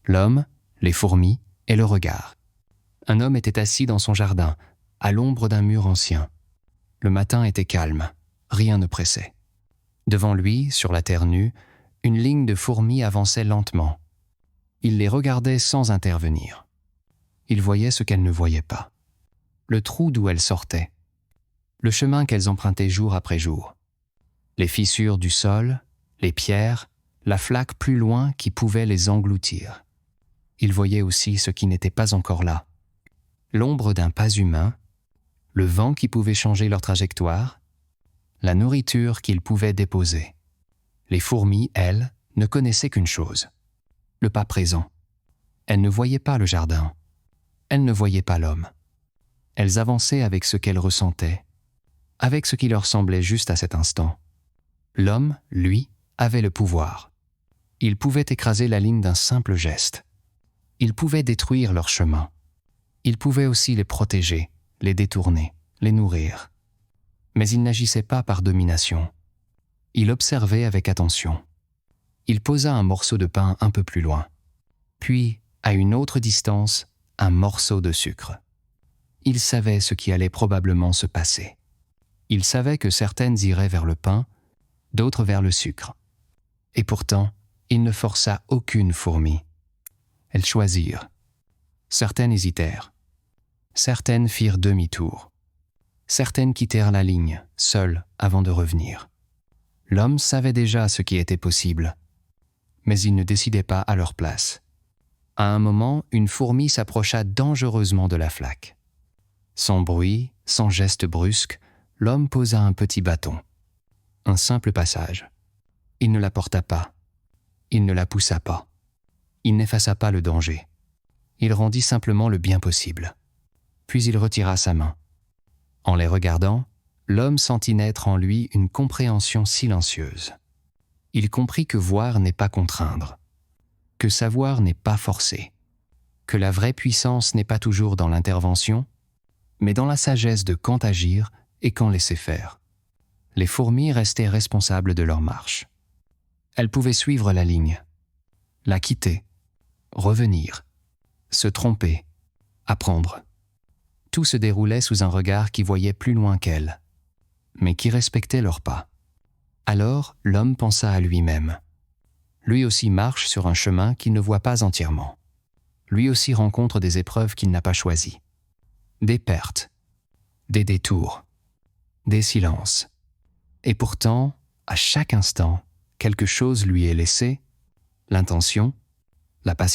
l'homme, les fourmis et le regard. Un homme était assis dans son jardin, à l'ombre d'un mur ancien. Le matin était calme, rien ne pressait. Devant lui, sur la terre nue, une ligne de fourmis avançait lentement. Il les regardait sans intervenir. Il voyait ce qu'elles ne voyaient pas. Le trou d'où elles sortaient. Le chemin qu'elles empruntaient jour après jour. Les fissures du sol, les pierres, la flaque plus loin qui pouvait les engloutir. Il voyait aussi ce qui n'était pas encore là. L'ombre d'un pas humain, le vent qui pouvait changer leur trajectoire, la nourriture qu'ils pouvaient déposer. Les fourmis, elles, ne connaissaient qu'une chose, le pas présent. Elles ne voyaient pas le jardin. Elles ne voyaient pas l'homme. Elles avançaient avec ce qu'elles ressentaient, avec ce qui leur semblait juste à cet instant. L'homme, lui, avait le pouvoir. Il pouvait écraser la ligne d'un simple geste. Il pouvait détruire leur chemin. Il pouvait aussi les protéger, les détourner, les nourrir. Mais il n'agissait pas par domination. Il observait avec attention. Il posa un morceau de pain un peu plus loin. Puis, à une autre distance, un morceau de sucre. Il savait ce qui allait probablement se passer. Il savait que certaines iraient vers le pain, d'autres vers le sucre. Et pourtant, il ne força aucune fourmi. Elles choisirent. Certaines hésitèrent. Certaines firent demi-tour. Certaines quittèrent la ligne, seules, avant de revenir. L'homme savait déjà ce qui était possible, mais il ne décidait pas à leur place. À un moment, une fourmi s'approcha dangereusement de la flaque. Sans bruit, sans geste brusque, l'homme posa un petit bâton. Un simple passage. Il ne la porta pas. Il ne la poussa pas. Il n'effaça pas le danger. Il rendit simplement le bien possible. Puis il retira sa main. En les regardant, l'homme sentit naître en lui une compréhension silencieuse. Il comprit que voir n'est pas contraindre, que savoir n'est pas forcer, que la vraie puissance n'est pas toujours dans l'intervention, mais dans la sagesse de quand agir et quand laisser faire. Les fourmis restaient responsables de leur marche. Elles pouvaient suivre la ligne, la quitter, revenir, se tromper, apprendre. Tout se déroulait sous un regard qui voyait plus loin qu'elles, mais qui respectait leurs pas. Alors l'homme pensa à lui-même. Lui aussi marche sur un chemin qu'il ne voit pas entièrement. Lui aussi rencontre des épreuves qu'il n'a pas choisies. Des pertes, des détours, des silences. Et pourtant, à chaque instant, quelque chose lui est laissé, l'intention, la patience.